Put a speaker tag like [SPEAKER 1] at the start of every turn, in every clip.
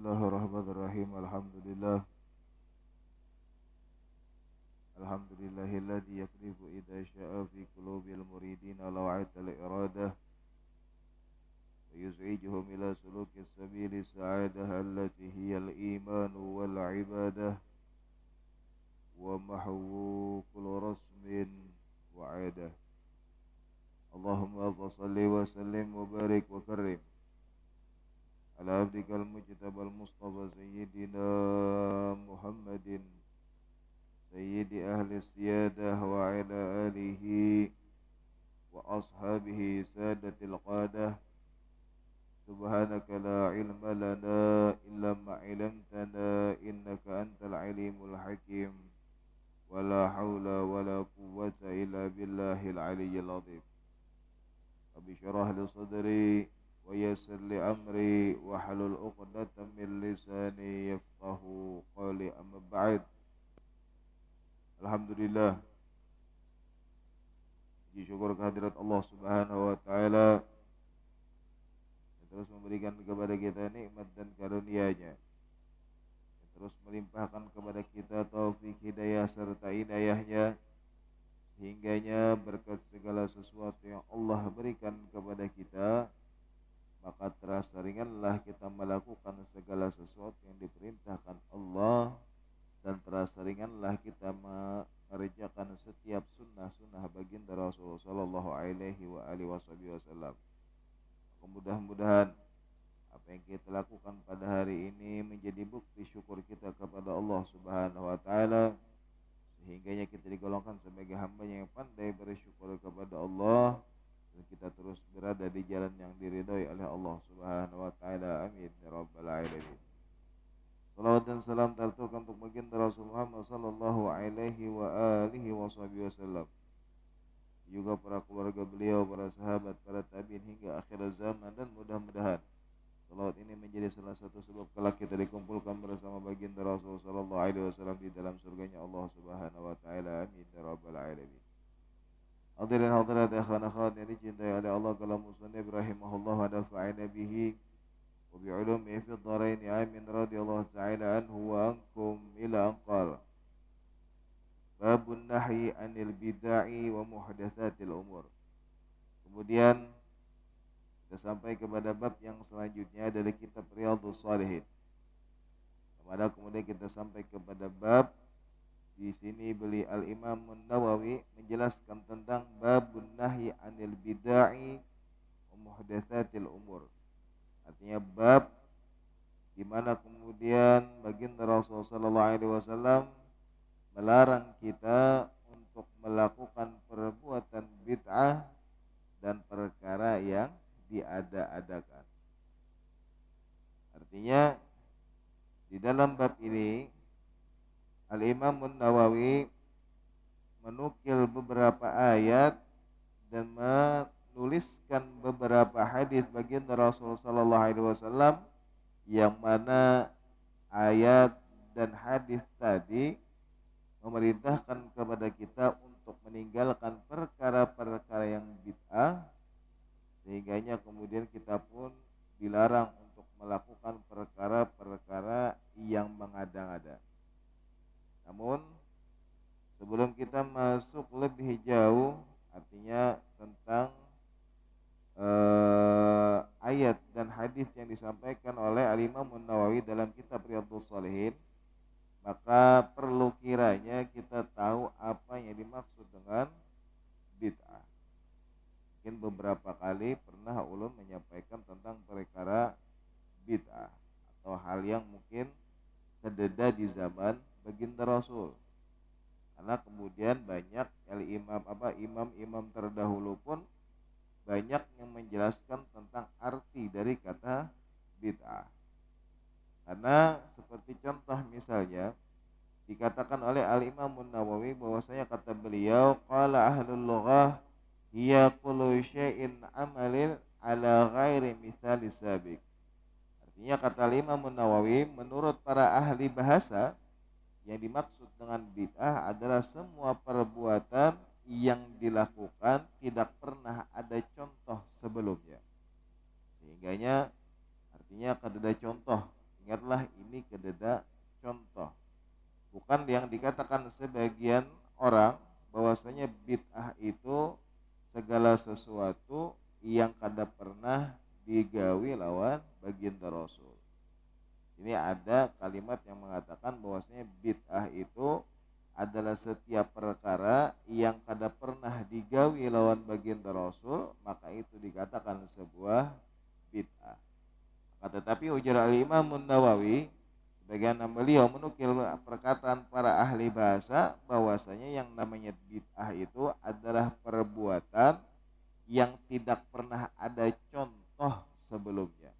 [SPEAKER 1] Bismillahirrahmanirrahim. Alhamdulillahilladzi yakrifu idza syaa fi qulubil muridin law'at al-iradah wa yuz'ijuhum ila sulukis sabili sa'adah allati hiya al-iman wal ibadah wa mahwu kullu rasmin wa 'adah. Allahumma shalli wa sallim wa barik wa karim ala abdikal mujtabal mustafa sayyidina Muhammadin sayyidi ahli siyadah wa ala alihi wa ashabihi sadatil qadah. Subhanaka la ilma lana illa ma 'allamtana innaka antal alimul hakim. Wala haula wala quwwata illa billahil aliyyil azim. Rabbi syrah li sadri wa yassir li amri wa halul 'uqdatam min lisani yafqahu qawli, amma ba'd. Alhamdulillah, puji syukur kehadirat Allah Subhanahu wa taala yang terus memberikan kepada kita nikmat dan karunia-Nya, yang terus melimpahkan kepada kita taufik, hidayah serta inayah-Nya, sehingganya berkat segala sesuatu yang Allah berikan kepada kita, maka terasa ringanlah kita melakukan segala sesuatu yang diperintahkan Allah, dan terasa ringanlah kita mengerjakan setiap sunnah-sunnah baginda Rasulullah sallallahu alaihi wa alihi wasallam. Mudah-mudahan apa yang kita lakukan pada hari ini menjadi bukti syukur kita kepada Allah Subhanahu wa taala, sehingganya kita digolongkan sebagai hamba yang pandai bersyukur kepada Allah, dan kita terus berada di jalan yang diridhai oleh Allah Subhanahu wa taala. Amin ya rabbal alamin. Salawat dan salam tertujukan untuk baginda Rasul Muhammad sallallahu alaihi wa alihi wasallam, juga para keluarga beliau, para sahabat, para tabi'in hingga akhir zaman, dan mudah-mudahan salawat ini menjadi salah satu sebab kelak kita dikumpulkan bersama baginda Rasul sallallahu alaihi wasallam di dalam surganya Allah Subhanahu wa taala. Amin ya rabbal alamin. Hadirin hadirat ikhwan akhwat yang dicintai oleh Allah, kalam musannif rahimahullah wa nafa'ana bihi wa bi'ulumihi fid dharain. Amin radhiyallahu ta'ala anhu wa ankum ila anqal. Babun nahyi anil bid'ah wa muhdatsatil umur. Kemudian kita sampai kepada bab yang selanjutnya dari kitab Riyadhus Shalihin. Kemudian kita sampai kepada bab di sini Al-Imam An-Nawawi menjelaskan tentang babun nahyi anil bid'ah wa muhdatsatil umur. Artinya bab di mana kemudian baginda Rasulullah sallallahu alaihi wasallam melarang kita untuk melakukan perbuatan bid'ah dan perkara yang diada-adakan. Artinya di dalam bab ini Al-Imam An-Nawawi menukil beberapa ayat dan menuliskan beberapa hadis baginda Rasulullah sallallahu alaihi wasallam, yang mana ayat dan hadis tadi memerintahkan kepada kita untuk meninggalkan perkara-perkara yang bid'ah, sehingganya kemudian kita pun dilarang untuk melakukan perkara-perkara yang mengada-ngada. Namun sebelum kita masuk lebih jauh, artinya tentang ayat dan hadis yang disampaikan oleh Al-Imam An-Nawawi dalam kitab Riyadhus Shalihin, maka perlu kiranya kita tahu apa yang dimaksud dengan bid'ah. Mungkin beberapa kali pernah ulun menyampaikan tentang perkara bid'ah atau hal yang mungkin terdedah di zaman baginda Rasul. Karena kemudian banyak imam-imam terdahulu pun banyak yang menjelaskan tentang arti dari kata bid'ah. Karena seperti contoh misalnya dikatakan oleh Al-Imam An-Nawawi bahwasanya kata beliau, qala ahlul lughah hiya kullu syai'in amalin ala ghairi mithali sabiq. Artinya kata Al-Imam An-Nawawi, menurut para ahli bahasa, yang dimaksud dengan bid'ah adalah semua perbuatan yang dilakukan tidak pernah ada contoh sebelumnya. Sehingganya artinya akan ada contoh ingatlah ini kededa contoh, bukan yang dikatakan sebagian orang bahwasanya bid'ah itu segala sesuatu yang kada pernah digawi lawan baginda Rasul. Ini ada kalimat yang mengatakan bahwasanya bid'ah itu adalah setiap perkara yang kada pernah digawi lawan baginda Rasul, maka itu dikatakan sebuah bid'ah. Tetapi ujar al-Imam Nawawi, sebagian beliau menukil perkataan para ahli bahasa bahwasanya yang namanya bid'ah itu adalah perbuatan yang tidak pernah ada contoh sebelumnya.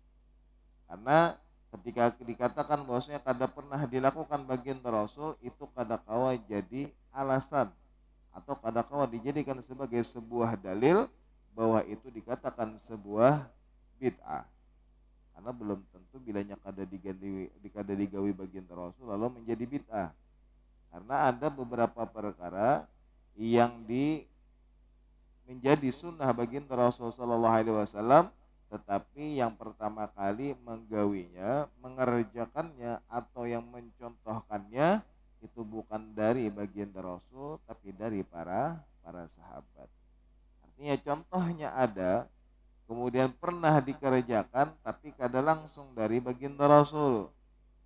[SPEAKER 1] Karena ketika dikatakan bahwasanya kada pernah dilakukan baginda Rasul, itu kada kawa jadi alasan atau kada kawa dijadikan sebagai sebuah dalil bahwa itu dikatakan sebuah bid'ah. Karena belum tentu bilanya kada digawi baginda Rasul lalu menjadi bid'ah. Karena ada beberapa perkara yang menjadi sunnah baginda Rasul sallallahu alaihi wasallam, tetapi yang pertama kali menggawinya, mengerjakannya atau yang mencontohkannya itu bukan dari baginda Rasul tapi dari para sahabat. Artinya contohnya ada, kemudian pernah dikerjakan tapi kada langsung dari baginda Rasul,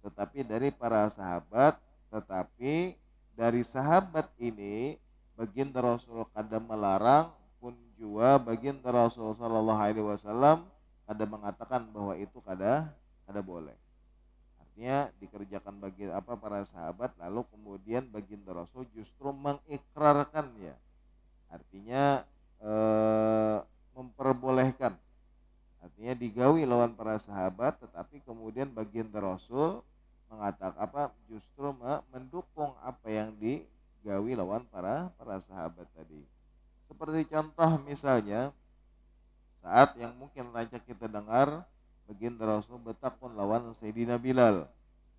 [SPEAKER 1] tetapi dari para sahabat. Tetapi dari sahabat ini baginda Rasul kada melarang, pun jua baginda Rasul sallallahu alaihi wasallam kada mengatakan bahwa itu kada boleh. Artinya dikerjakan bagi para sahabat, lalu kemudian baginda Rasul justru mengikrarkannya. Artinya memperbolehkan. Artinya digawi lawan para sahabat, tetapi kemudian baginda Rasul mengatakan justru mendukung apa yang digawi lawan para sahabat tadi. Seperti contoh misalnya saat yang mungkin lanjut kita dengar baginda Rasul bertakun lawan Sayyidina Bilal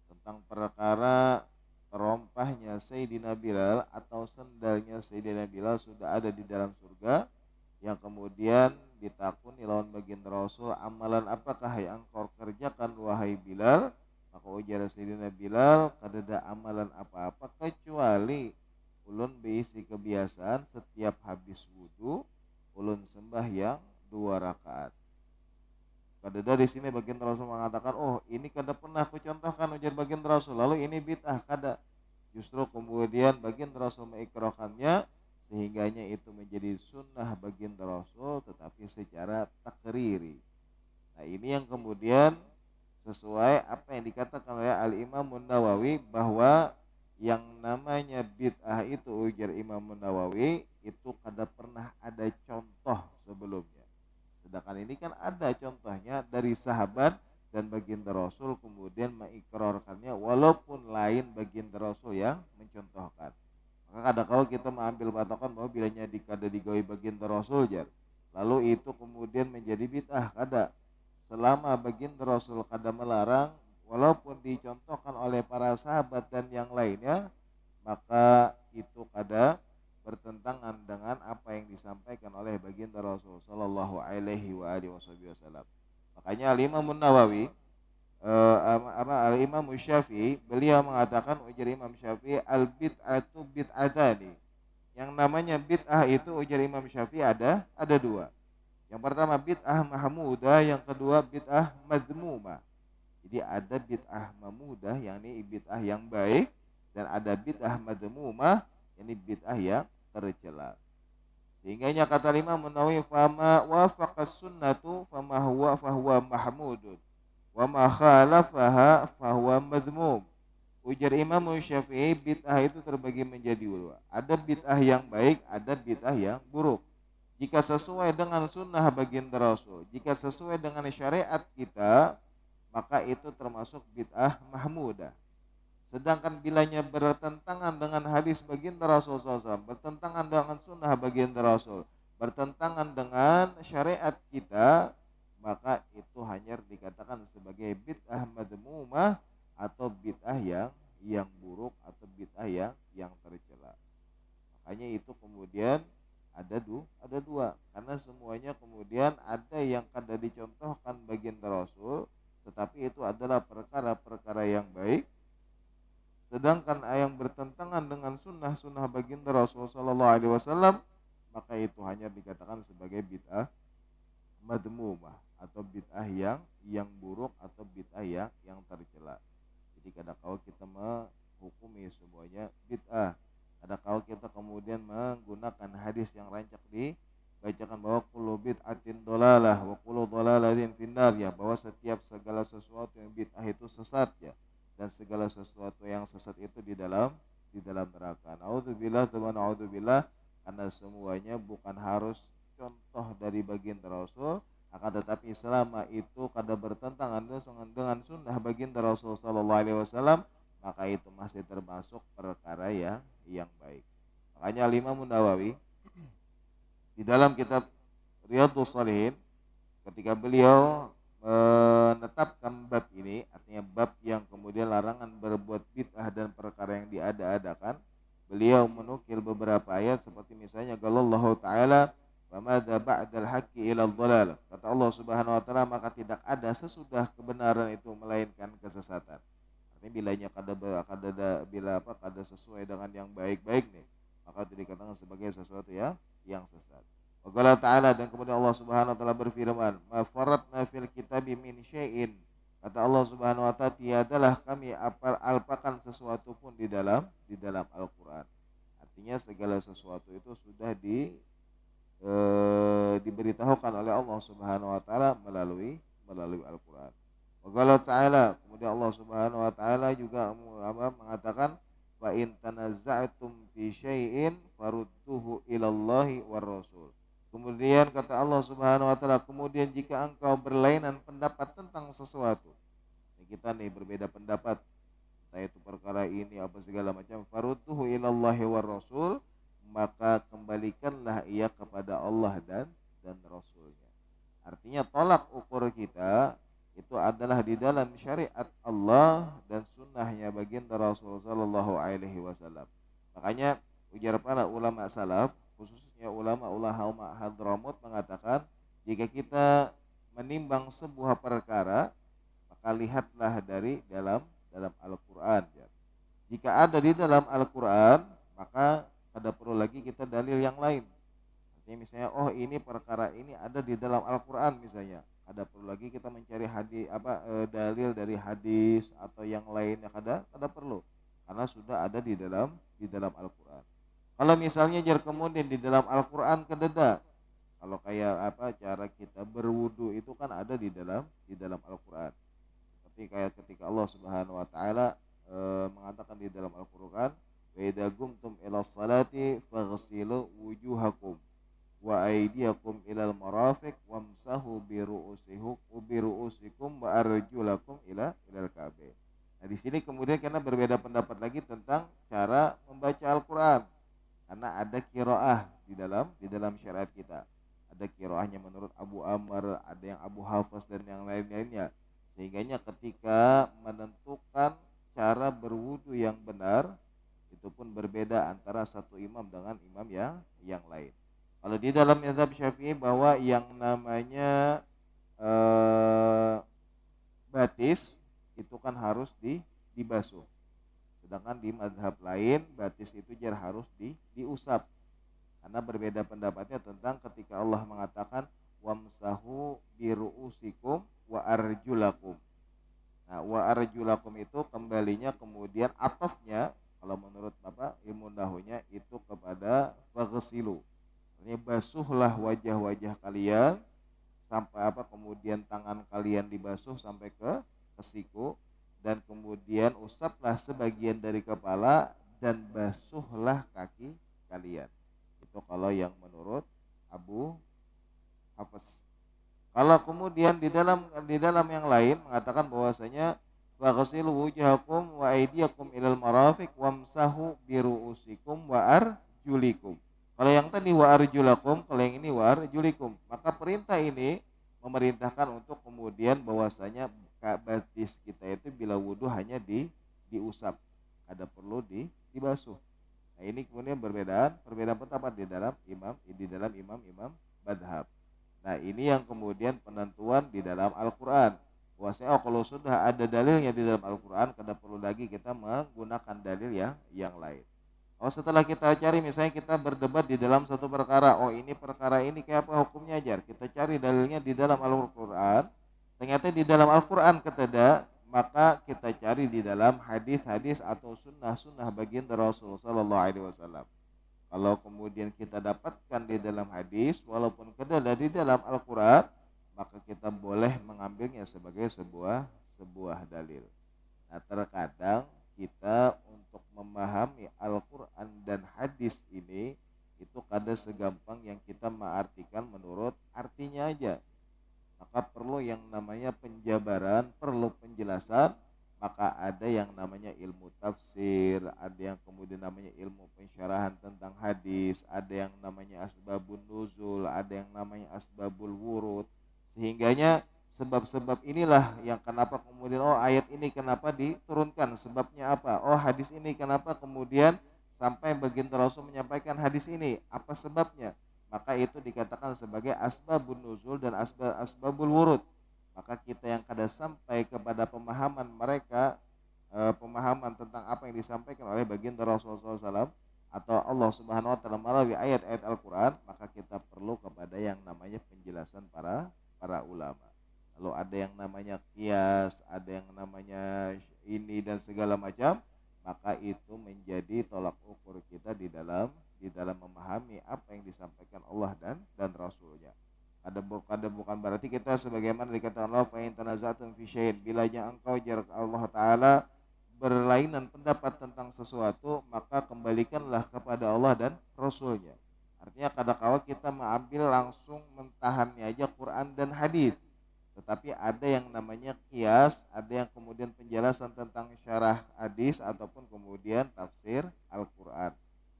[SPEAKER 1] tentang perkara terompahnya Sayyidina Bilal atau sendalnya Sayyidina Bilal sudah ada di dalam surga, yang kemudian ditakuni lawan baginda Rasul, amalan apakah yang engkau kerjakan wahai Bilal? Maka ujar Sayyidina Bilal, kadada amalan apa-apa kecuali ulun berisi kebiasaan setiap habis wudu ulun sembahyang 2 rakaat. Kadada di sini baginda Rasul mengatakan, oh ini kada pernah aku contohkan ujar baginda Rasul, lalu ini bid'ah, kada. Justru kemudian baginda Rasul mengikrarkannya, sehingganya itu menjadi sunnah baginda Rasul tetapi secara takriri. Nah ini yang kemudian sesuai apa yang dikatakan oleh al-Imam Nawawi, bahwa yang namanya bid'ah itu ujar Imam Nawawi itu kada pernah ada contoh sebelumnya. Sedangkan ini kan ada contohnya dari sahabat dan baginda Rasul kemudian mengikrarkannya walaupun lain baginda Rasul yang mencontohkan. Maka kadang-kadang kita mengambil patokan bahwa bilanya kada digawi baginda Rasul jar, lalu itu kemudian menjadi bid'ah, kada. Selama baginda Rasul kada melarang walaupun dicontohkan oleh para sahabat dan yang lainnya, maka itu kada bertentangan dengan apa yang disampaikan oleh baginda Rasul sallallahu alaihi wasallam. Makanya Imam Nawawi Al-Imam Syafi'i beliau mengatakan, ujar Imam Syafi'i, al bid'atu bid'atani. Yang namanya bid'ah itu ujar Imam Syafi'i ada 2. Yang pertama bid'ah mahmudah, yang kedua bid'ah madmumah. Jadi ada bid'ah mahmudah, yakni bid'ah yang baik, dan ada bid'ah madmumah, yakni bid'ah yang tercela. Sehingga kata Imam Nawawi, fama wafaqas sunnatu fama huwa fahuwa mahmudun wa ma khalafaha fahuwa madmum. Ujar Imam Syafi'i, bid'ah itu terbagi menjadi 2. Ada bid'ah yang baik, ada bid'ah yang buruk. Jika sesuai dengan sunnah baginda Rasul, jika sesuai dengan syariat kita, maka itu termasuk bid'ah mahmudah. Sedangkan bilanya bertentangan dengan hadis baginda Rasul SAW, bertentangan dengan sunnah baginda Rasul, bertentangan dengan syariat kita, maka itu hanya dikatakan sebagai bid'ah madmumah atau bid'ah yang buruk atau bid'ah yang tercela. Makanya itu kemudian ada 2, karena semuanya kemudian ada yang kada dicontohkan baginda Rasul, tetapi itu adalah perkara-perkara yang baik. Sedangkan yang bertentangan dengan sunnah-sunnah baginda Rasulullah SAW, maka itu hanya dikatakan sebagai bid'ah madmumah atau bid'ah yang buruk atau bid'ah yang tercela. Jadi kadang-kala kita menghukumi semuanya bid'ah. Kadang-kala kita kemudian menggunakan hadis yang rancak dibacakan bahwa kullu bid'atin dhalalah wa kullu dhalalatin finnar, ya, bahwa setiap segala sesuatu yang bid'ah itu sesat, ya, dan segala sesuatu yang sesat itu di dalam neraka. Naudzubillah wa naudzubillah, karena semuanya bukan harus contoh dari baginda Rasul, akan tetapi selama itu kada bertentangan dengan sunnah baginda Rasul sallallahu alaihi wasallam, maka itu masih termasuk perkara yang baik. Makanya Imam Nawawi di dalam kitab Riyadhus Shalihin, ketika beliau menetapkan bab ini, artinya bab yang kemudian larangan berbuat bid'ah dan perkara yang diada-adakan, beliau menukil beberapa ayat seperti misalnya qalallahu ta'ala wa madza ba'dal haqqi ila dhalal. Kata Allah Subhanahu wa taala, maka tidak ada sesudah kebenaran itu melainkan kesesatan. Artinya kada sesuai dengan yang baik-baik nih, maka itu dikatakan sebagai sesuatu yang sesat. Wa ta'ala, dan kemudian Allah Subhanahu wa taala berfirman, ma faratna fil kitabi min syai'in. Kata Allah Subhanahu wa taala, tiadalah kami alpakan sesuatu pun di dalam Al-Qur'an. Artinya segala sesuatu itu sudah diberitahukan oleh Allah Subhanahu wa taala melalui Al-Qur'an. Wa ta'ala, kemudian Allah Subhanahu wa taala juga mengatakan, wa in tanazza'tum fi syai'in farudduhu ilallahi war rasul. Kemudian kata Allah Subhanahu wa taala, kemudian jika engkau berlainan pendapat tentang sesuatu, kita nih berbeda pendapat, entah itu perkara ini apa segala macam, farudduhu ilallahi war rasul, maka kembalikanlah ia kepada Allah dan Rasulnya. Artinya tolak ukur kita itu adalah di dalam syariat Allah dan sunnahnya baginda Rasulullah Sallallahu Alaihi Wasallam. Makanya ujar para ulama salaf, khususnya ulama Hadramut, mengatakan jika kita menimbang sebuah perkara, maka lihatlah dari dalam Al-Quran. Jika ada di dalam Al-Quran, maka ada perlu lagi kita dalil yang lain. Artinya misalnya, oh ini perkara ini ada di dalam Al-Quran misalnya, ada perlu lagi kita mencari dalil dari hadis atau yang lainnya, kada perlu, karena sudah ada di dalam Al-Quran. Kalau misalnya kemudian di dalam Al-Quran kededa, kalau kayak cara kita berwudu itu kan ada di dalam Al-Quran. Seperti kayak ketika Allah Subhanahu wa taala mengatakan di dalam Al-Quran, wa idza qumtum ila sholati faghsilu wujuhakum wa aydiyakum ilal marafiq wamsahu bi ru'usikum wa arjulakum ilal ka'bain. Nah, di sini kemudian karena berbeda pendapat lagi tentang cara membaca Al-Qur'an. Karena ada qiraah di dalam syariat kita. Ada qiraahnya menurut Abu Amr, ada yang Abu Hafs dan yang lain-lainnya. Sehingganya ketika menentukan cara berwudu yang benar, itu pun berbeda antara satu imam dengan imam yang lain. Kalau di dalam mazhab Syafi'i bahwa yang namanya batis itu kan harus dibasuh. Sedangkan di mazhab lain batis itu harus diusap. Karena berbeda pendapatnya tentang ketika Allah mengatakan wamsahu biru'usikum wa arjulakum. Nah, wa arjulakum itu kembalinya kemudian atafnya kalau menurut ilmu nahwunya itu kepada faghsilu. Artinya basuhlah wajah-wajah kalian sampai kemudian tangan kalian dibasuh sampai ke siku, dan kemudian usaplah sebagian dari kepala dan basuhlah kaki kalian. Itu kalau yang menurut Abu Hafs. Kalau kemudian di dalam yang lain mengatakan bahwasanya faghsilu wujuhakum wa aydiyakum ilal marafiq wamsahu biru'usikum wa arjulikum. Kalau yang tadi wa arjulakum, kalau yang ini wa arjulikum, maka perintah ini memerintahkan untuk kemudian bahwasanya batis kita itu bila wudu hanya diusap, ada perlu dibasuh. Nah, ini kemudian perbedaan pendapat di dalam imam madhab. Nah, ini yang kemudian penentuan di dalam Al-Quran. bahwasanya kalau sudah ada dalilnya di dalam Al-Qur'an, kada perlu lagi kita menggunakan dalil yang lain. Setelah kita cari, misalnya kita berdebat di dalam satu perkara, ini perkara ini kayak apa hukumnya ajar, kita cari dalilnya di dalam Al-Qur'an, ternyata di dalam Al-Qur'an ketada, maka kita cari di dalam hadis-hadis atau sunnah-sunnah baginda Rasul sallallahu alaihi wasallam. Kalau kemudian kita dapatkan di dalam hadis walaupun kada di dalam Al-Qur'an, maka kita boleh mengambilnya sebagai sebuah dalil. Nah, terkadang kita untuk memahami Al-Qur'an dan hadis ini itu kada segampang yang kita mengartikan menurut artinya aja. Maka perlu yang namanya penjabaran, perlu penjelasan. Maka ada yang namanya ilmu tafsir, ada yang kemudian namanya ilmu pensyarahan tentang hadis, ada yang namanya asbabun nuzul, ada yang namanya asbabul wurud. Sehingganya sebab-sebab inilah yang kenapa kemudian ayat ini kenapa diturunkan, sebabnya apa, hadis ini kenapa kemudian sampai baginda Rasul menyampaikan hadis ini, apa sebabnya. Maka itu dikatakan sebagai asbabun nuzul dan asbabul wurud. Maka kita yang kada sampai kepada pemahaman mereka, pemahaman tentang apa yang disampaikan oleh baginda Rasulullah SAW atau Allah Subhanahu Wa Taala melalui ayat-ayat Al-Quran, maka kita perlu kepada yang namanya penjelasan para ulama. Lalu ada yang namanya qiyas, ada yang namanya ini dan segala macam, maka itu menjadi tolak ukur kita di dalam memahami apa yang disampaikan Allah dan Rasulnya. Ada bukan berarti kita sebagaimana dikatakan Allah, fa in tanaza'tum fi syai'in, bilanya engkau jarak Allah Ta'ala berlainan pendapat tentang sesuatu, maka kembalikanlah kepada Allah dan Rasulnya. Artinya kadang-kala kita mengambil langsung mentahannya aja Quran dan hadis, tetapi ada yang namanya qiyas, ada yang kemudian penjelasan tentang syarah hadis ataupun kemudian tafsir Al-Quran.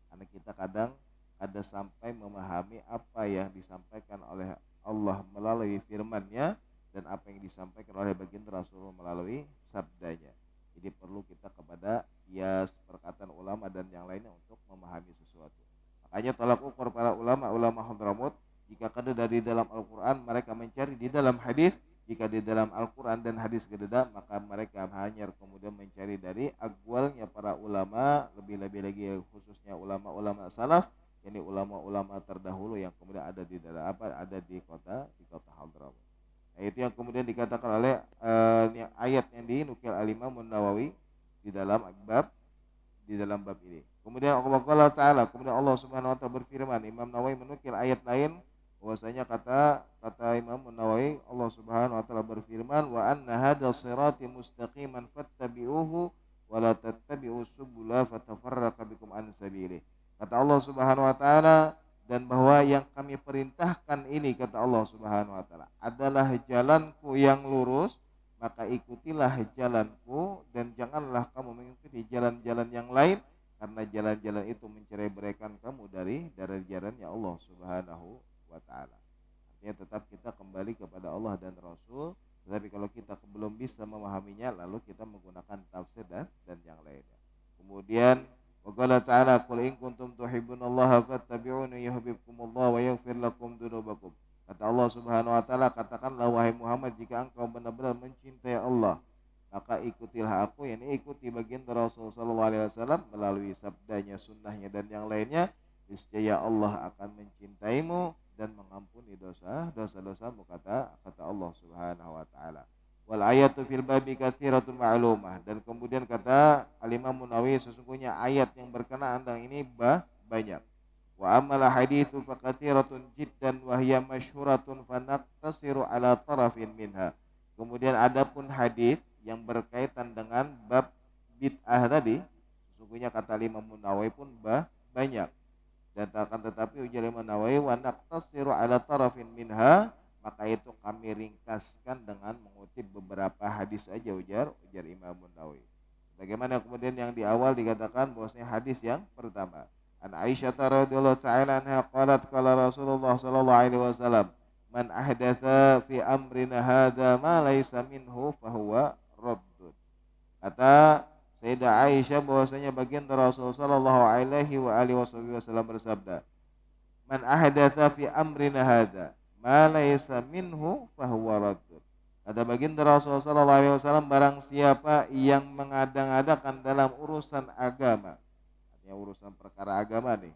[SPEAKER 1] Karena kita kadang ada sampai memahami apa yang disampaikan oleh Allah melalui firman-Nya dan apa yang disampaikan oleh baginda Rasulullah melalui sabdanya. Jadi perlu kita kepada qiyas, perkataan ulama dan yang lainnya untuk memahami sesuatu. Makanya tolak ukur para ulama hadramut, jika kada dari dalam Al-Quran mereka mencari di dalam hadis, jika di dalam Al-Quran dan hadis kededa, maka mereka hanya kemudian mencari dari aqwalnya para ulama, lebih-lebih lagi khususnya ulama-ulama salaf, ini ulama-ulama terdahulu yang kemudian ada di dalam ada di kota Hadramut. Nah, itu yang kemudian dikatakan oleh ayat yang dinukil Al-Imam An-Nawawi di dalam bab ini. Kemudian Allah Ta'ala, kemudian Allah Subhanahu Wa Ta'ala berfirman, Imam Nawawi menukil ayat lain bahwasanya kata Imam An-Nawawi, Allah Subhanahu Wa Ta'ala berfirman, wa anna hadzal sirati mustaqiman fattabi'uhu wa la tattabi'us subula fatafarraqa bikum an sabilihi. Kata Allah Subhanahu Wa Ta'ala, dan bahwa yang kami perintahkan ini, kata Allah Subhanahu Wa Ta'ala, adalah jalanku yang lurus, maka ikutilah jalanku dan janganlah kamu mengikuti jalan-jalan yang lain, karena jalan-jalan itu mencerai-beraikan kamu dari jalannya Allah Subhanahu Wa Ta'ala. Artinya tetap kita kembali kepada Allah dan Rasul, tetapi kalau kita belum bisa memahaminya, lalu kita menggunakan tafsir dan yang lainnya. Kemudian Waqala ta'ala, qul in kuntum tuhibbunallaha fattabi'uni yuhibbukumullah wa yaghfir lakum dzunubakum. Kata Allah Subhanahu Wa Ta'ala, katakanlah wahai Muhammad, jika engkau benar-benar mencintai Allah, maka ikutilah aku, yakni ikuti baginda Rasul sallallahu alaihi wasallam melalui sabdanya, sunnahnya dan yang lainnya. Niscaya Allah akan mencintaimu dan mengampuni dosa-dosamu, kata Allah Subhanahu Wa Ta'ala. Wal ayatu fil babi katsiratun ma'lumah, dan kemudian kata Al-Imam Nawawi, sesungguhnya ayat yang berkenaan dengan ini banyak. Wa amal haditsu fa katsiratun jiddan wa hiya masyhuratun fa naqtasiru ala tarafin minha. Kemudian adapun hadis yang berkaitan dengan bab bid'ah tadi, sesungguhnya kata Imam Nawawi pun banyak. Dan tetapi ujar Imam Nawawi, wa naqtasiru ala tarafin minha, maka itu kami ringkaskan dengan mengutip beberapa hadis aja, ujar Imam Nawawi. Bagaimana kemudian yang di awal dikatakan bahwasanya hadis yang pertama, An Aisyah radhiyallahu ta'ala anha qalat qala Rasulullah sallallahu alaihi wasallam, man ahdatsa fi amrina hadza ma laisa minhu fahuwa raddun. Kata Sayyidah Aisyah bahwasanya baginda Rasul sallallahu alaihi wasallam bersabda, man ahdatsa fi amrina hadza ma laisa minhu fahuwa raddun. Kata baginda Rasulullah SAW, barang siapa yang mengadang-adakan dalam urusan agama, artinya urusan perkara agama nih,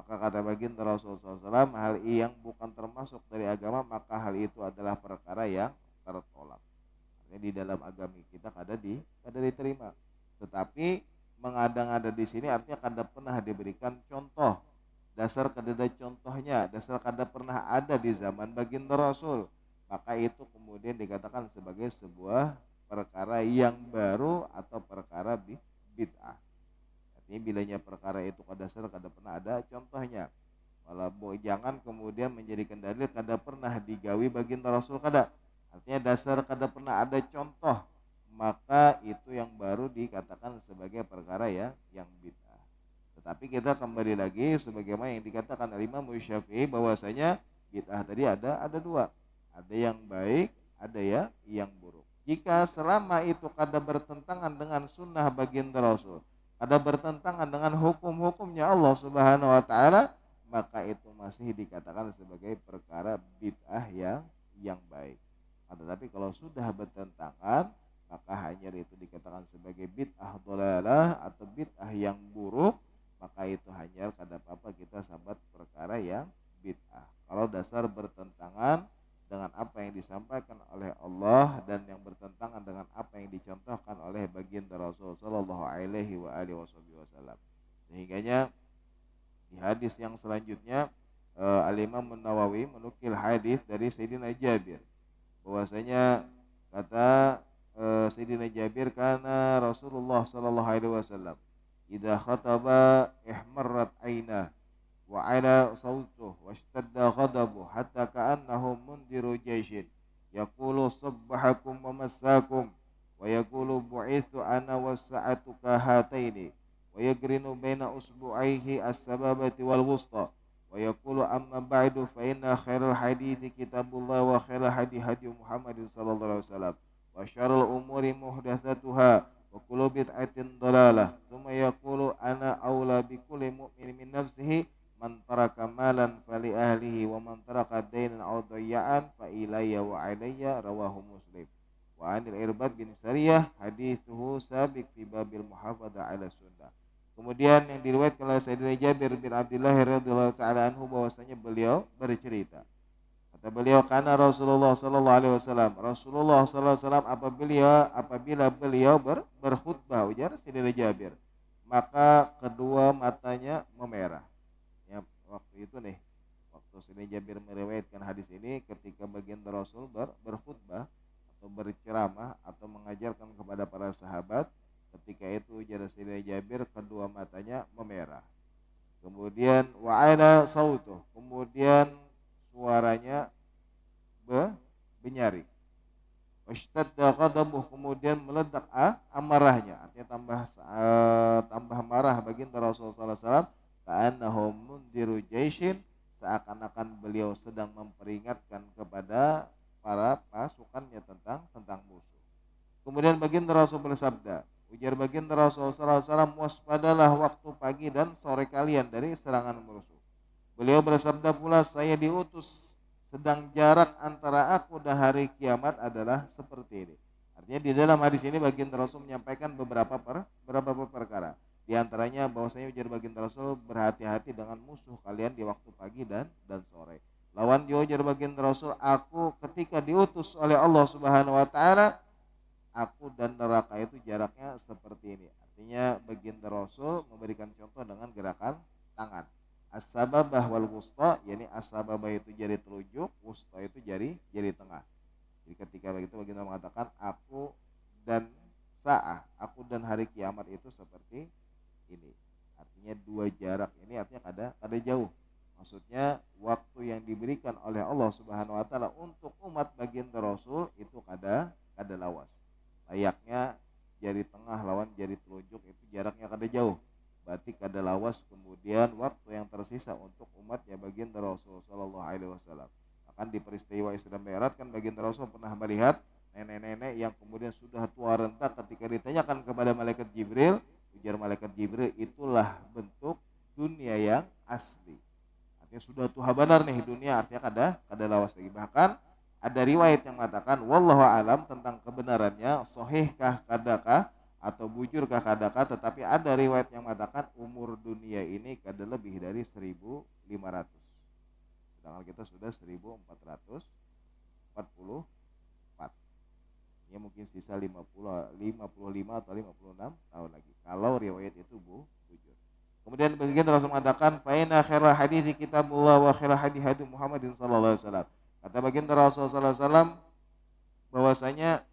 [SPEAKER 1] maka kata baginda Rasulullah SAW, hal yang bukan termasuk dari agama, maka hal itu adalah perkara yang tertolak. Artinya di dalam agama kita kada diterima. Tetapi mengadang-ada di sini artinya kada pernah diberikan contoh. Dasar kada ada contohnya, dasar kada pernah ada di zaman baginda Rasul. Maka itu kemudian dikatakan sebagai sebuah perkara yang baru atau perkara bid'ah. Artinya bilanya perkara itu kada dasar kada pernah ada contohnya. Malah jangan kemudian menjadikan dalil kada pernah digawi baginda Rasul kada. Artinya dasar kada pernah ada contoh, maka itu yang baru dikatakan sebagai perkara yang bid'ah. Tetapi kita kembali lagi sebagaimana yang dikatakan oleh Imam Syafi'i bahwasanya bid'ah tadi ada dua. Ada yang baik, ada yang buruk. Jika selama itu kada bertentangan dengan sunnah baginda Rasul, kada bertentangan dengan hukum-hukumnya Allah Subhanahu wa taala, maka itu masih dikatakan sebagai perkara bid'ah yang baik. Tetapi kalau sudah bertentangan, maka hanya itu dikatakan sebagai bid'ah dhalalah atau bid'ah yang buruk, maka itu hanya kada apa-apa kita sabat perkara yang bid'ah. Kalau dasar bertentangan dengan apa yang disampaikan oleh Allah dan yang bertentangan dengan apa yang dicontohkan oleh baginda Rasul sallallahu alaihi wasallam. Sehingganya di hadis yang selanjutnya Al-Imam Nawawi menukil hadis dari Sayyidina Jabir bahwasanya kata Sayyidina Jabir, kana Rasulullah sallallahu alaihi wasallam idza khataba ihmarrat aina wa ala sawtuhu washtadda ghadabu hatta ka'annahu mundiru jayshin yaqulu sabbahakum wa massakum wa yaqulu bu'ithu ana was-sa'atu kahataini wa yagrinu baina usbu'aihi as-sababati wal wusta wa yaqulu amma ba'du fa inna khairal hadithi kitabullah wa khairal hadi Muhammadin sallallahu alaihi wasallam wa syarrul umuri muhdatsatuha wa kullu bid'atin dhalalah tsumma yaqulu ana aula bi kulli mu'minin min nafsihi man taraka malan fali ahlihi wa man taraka dainan aw dayya'an fa ilayya wa alayya, rawahu Muslim. Wa anil Irbad bin Sariyah hadithuhu sabiq fi babil muhafadzah ala sunnah. Kemudian yang diriwayatkan oleh Sayyidina Jabir bin Abdullah radhiyallahu taala anhu bahwasanya beliau bercerita, kata beliau, karena Rasulullah sallallahu alaihi wasallam, Rasulullah sallallahu alaihi wasallam apabila beliau berkhutbah, ujar Sayyidina Jabir, maka kedua matanya memerah. Ya, waktu itu nih, waktu Sayyidina Jabir meriwayatkan hadis ini, ketika baginda Rasul berkhutbah atau berceramah atau mengajarkan kepada para sahabat, ketika itu ujar Sayyidina Jabir kedua matanya memerah. Kemudian wa'ala sautuh, kemudian suaranya benyaring. Washtadda ghadabuh, kemudian meledak amarahnya, artinya tambah marah baginda Rasulullah sallallahu alaihi wasallam, ka'annahu mundiru jaishin, seakan-akan beliau sedang memperingatkan kepada para pasukannya tentang musuh. Kemudian baginda Rasul bersabda, ujar baginda Rasul sallallahu alaihi wasallam, waspadalah waktu pagi dan sore kalian dari serangan musuh. Beliau bersabda pula, saya diutus sedang jarak antara aku dan hari kiamat adalah seperti ini. Artinya di dalam hadis ini baginda Rasul menyampaikan beberapa perkara. Di antaranya bahwasanya ujar baginda Rasul, berhati-hati dengan musuh kalian di waktu pagi dan sore. Lawan juga ujar baginda Rasul, aku ketika diutus oleh Allah Subhanahu wa taala, aku dan neraka itu jaraknya seperti ini. Artinya baginda Rasul memberikan contoh dengan gerakan tangan. As-sababah wal wusta, yakni as-sababah itu jari telunjuk, wusta itu jari tengah. Jadi ketika begitu baginda mengatakan aku dan aku dan hari kiamat itu seperti ini. Artinya dua jarak ini artinya kada jauh. Maksudnya waktu yang diberikan oleh Allah Subhanahu wa taala untuk umat baginda Rasul itu kada lawas. Layaknya jari tengah lawan jari telunjuk itu jaraknya kada jauh. Berarti kada lawas kemudian waktu yang tersisa untuk umatnya baginda Rasul sallallahu alaihi wasallam. Akan di peristiwa Isra Mi'raj kan baginda Rasul pernah melihat nenek-nenek yang kemudian sudah tua renta, ketika ditanyakan kepada malaikat Jibril, ujar malaikat Jibril, itulah bentuk dunia yang asli. Artinya sudah tua benar nih dunia, artinya kada lawas lagi. Bahkan Ada riwayat yang mengatakan wallahu alam tentang kebenarannya, sahihkah kadakah atau bujurkah kadakah, tetapi ada riwayat yang mengatakan umur dunia ini kada lebih dari 1500. Sedangkan kita sudah 1444. Ya mungkin sisa 55 atau 56 tahun lagi. Kalau riwayat itu bujur. Kemudian bagian Rasul mengatakan fa inna khairal hadithi kitabullah wa khairal hadi hadi Muhammadin sallallahu alaihi wasallam. Kata baginda Rasul sallallahu alaihi wasallam bahwasanya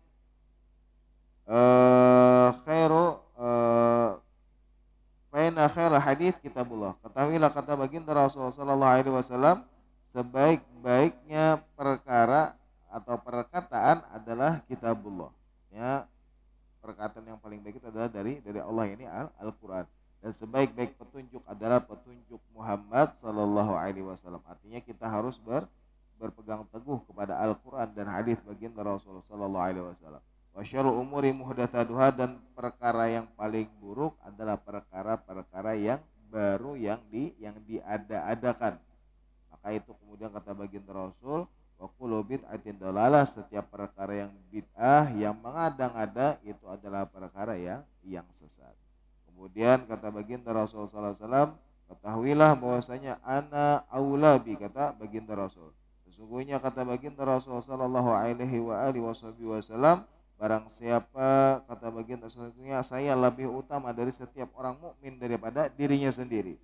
[SPEAKER 1] khairu fa inna khairal hadits kitabullah. Ketahuilah kata baginda Rasul sallallahu alaihi wasallam sebaik-baiknya perkara atau perkataan adalah kitabullah. Ya, perkataan yang paling baik itu adalah dari Allah, ini Al-Qur'an. Dan sebaik-baik petunjuk adalah petunjuk Muhammad sallallahu alaihi wasallam. Artinya kita harus berpegang teguh kepada Al-Qur'an dan hadis baginda Rasulullah sallallahu alaihi wasallam. Wa syarrul umuri muhdatsatuha, dan perkara yang paling buruk adalah perkara-perkara yang baru yang diada-adakan. Maka itu kemudian kata baginda Rasul, wa kullu bid'atin dalalah, setiap perkara yang bid'ah yang mengada-ngada itu adalah perkara yang sesat. Kemudian kata baginda Rasul sallallahu alaihi wasallam, ketahuilah bahwasanya ana aula bi, kata baginda Rasul. Sesungguhnya kata baginda Rasul sallallahu alaihi wasallam, barang siapa, kata baginda, sesungguhnya saya lebih utama dari setiap orang mukmin daripada dirinya sendiri.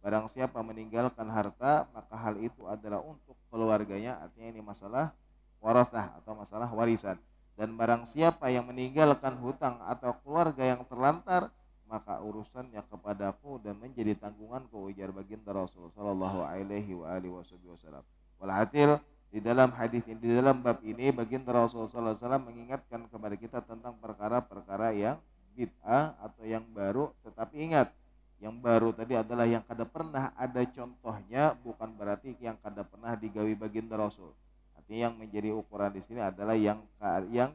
[SPEAKER 1] Barang siapa meninggalkan harta, maka hal itu adalah untuk keluarganya. Artinya ini masalah warathah atau masalah warisan. Dan barang siapa yang meninggalkan hutang atau keluarga yang terlantar, maka urusannya kepadaku dan menjadi tanggunganku, ujar baginda Rasul sallallahu alaihi wasallam. Walhasil di dalam hadis ini, di dalam bab ini baginda Rasul sallallahu alaihi wasallam mengingatkan kepada kita tentang perkara-perkara yang bid'ah atau yang baru. Tetapi ingat, yang baru tadi adalah yang kada pernah ada contohnya, bukan berarti yang kada pernah digawi baginda Rasul. Artinya yang menjadi ukuran di sini adalah yang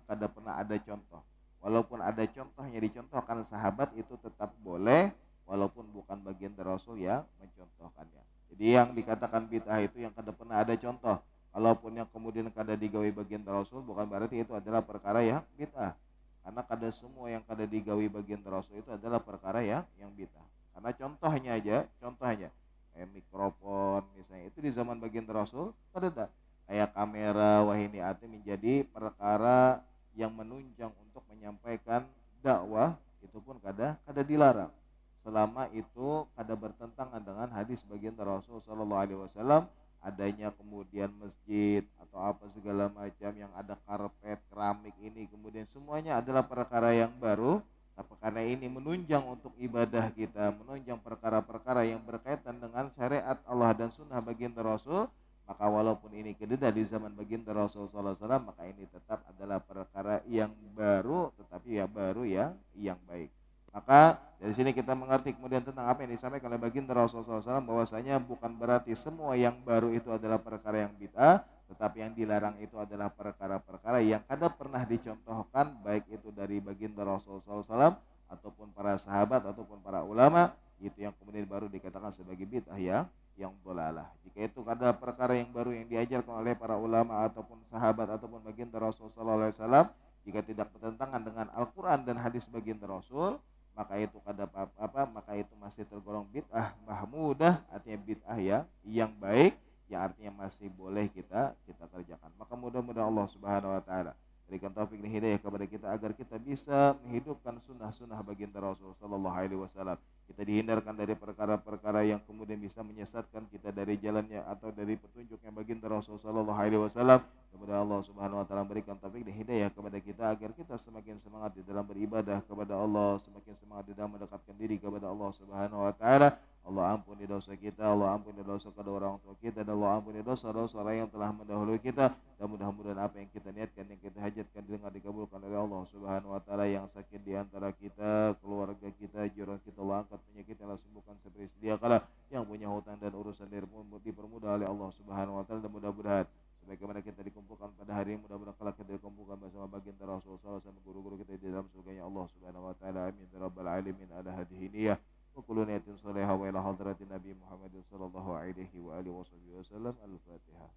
[SPEAKER 1] kada pernah ada contoh. Walaupun ada contohnya dicontohkan sahabat, itu tetap boleh walaupun bukan baginda Rasul yang mencontohkannya. Jadi yang dikatakan bid'ah itu yang kada pernah ada contoh. Walaupun yang kemudian kada digawi baginda Rasul, bukan berarti itu adalah perkara yang bid'ah. Karena kada semua yang kada digawi baginda Rasul itu adalah perkara yang bid'ah. Karena contohnya kayak mikrofon misalnya, itu di zaman baginda Rasul kada ada. Kayak kamera wahini ati menjadi perkara yang menunjang untuk menyampaikan dakwah, itu pun kada dilarang selama itu kada bertentangan dengan hadis baginda Rasul sallallahu alaihi wasallam. Adanya kemudian masjid atau apa segala macam yang ada karpet, keramik, ini kemudian semuanya adalah perkara yang baru. Tapi karena ini menunjang untuk ibadah kita, menunjang perkara-perkara yang berkaitan dengan syariat Allah dan sunnah baginda Rasul, maka walaupun ini kededa di zaman baginda Rasul sallallahu alaihi wasallam, maka ini tetap adalah perkara yang baru, tetapi baru yang baik. Maka dari sini kita mengerti kemudian tentang apa yang disampaikan oleh baginda Rasul sallallahu alaihi wasallam, bahwasanya bukan berarti semua yang baru itu adalah perkara yang bid'ah, tetapi yang dilarang itu adalah perkara-perkara yang kada pernah dicontohkan, baik itu dari baginda Rasul sallallahu alaihi wasallam ataupun para sahabat ataupun para ulama, itu yang kemudian baru dikatakan sebagai bid'ah yang dolalah. Jika itu ada perkara yang baru yang diajarkan oleh para ulama ataupun sahabat ataupun baginda Rasul sallallahu alaihi wasallam, jika tidak bertentangan dengan Al-Qur'an dan hadis baginda Rasul, maka itu kada apa, maka itu masih tergolong bid'ah mahmudah, artinya bid'ah yang baik, yang artinya masih boleh kita kerjakan. Maka mudah-mudahan Allah Subhanahu wa taala berikan taufik dan hidayah kepada kita agar kita bisa menghidupkan sunnah-sunnah baginda Rasul sallallahu alaihi wasallam. Kita dihindarkan dari perkara-perkara yang kemudian bisa menyesatkan kita dari jalannya atau dari petunjuknya baginda Rasul sallallahu alaihi wasallam. Kemudian Allah Subhanahu wa taala berikan taufik dan hidayah kepada kita agar kita semakin semangat di dalam beribadah kepada Allah, semakin semangat di dalam mendekatkan diri kepada Allah Subhanahu wa taala. Allah ampuni dosa kita, Allah ampuni dosa kedua orang tua kita, dan Allah ampuni dosa-dosa orang yang telah mendahului kita. Dan mudah-mudahan apa yang kita niatkan, yang kita hajatkan dengar dikabulkan oleh Allah Subhanahu wa taala. Yang sakit di antara kita, keluarga kita, jiran kita, Allah angkat penyakit, Allah sembuhkan seperti sedia kala. Yang punya hutang dan urusan dipermudah oleh Allah Subhanahu wa taala. Dan mudah-mudahan sebagaimana kita dikumpulkan pada hari ini, mudah-mudahan kalau kita dikumpulkan bersama baginda Rasulullah sallallahu alaihi wasallam, guru-guru kita di dalam surganya Allah Subhanahu wa taala. Amin ya rabbal alamin. Ala hadhihi niyah wa kullu niyatin salihah wa ila hadratin Nabi Muhammad sallallahu alaihi wa alihi wasallam. Al-Fatihah.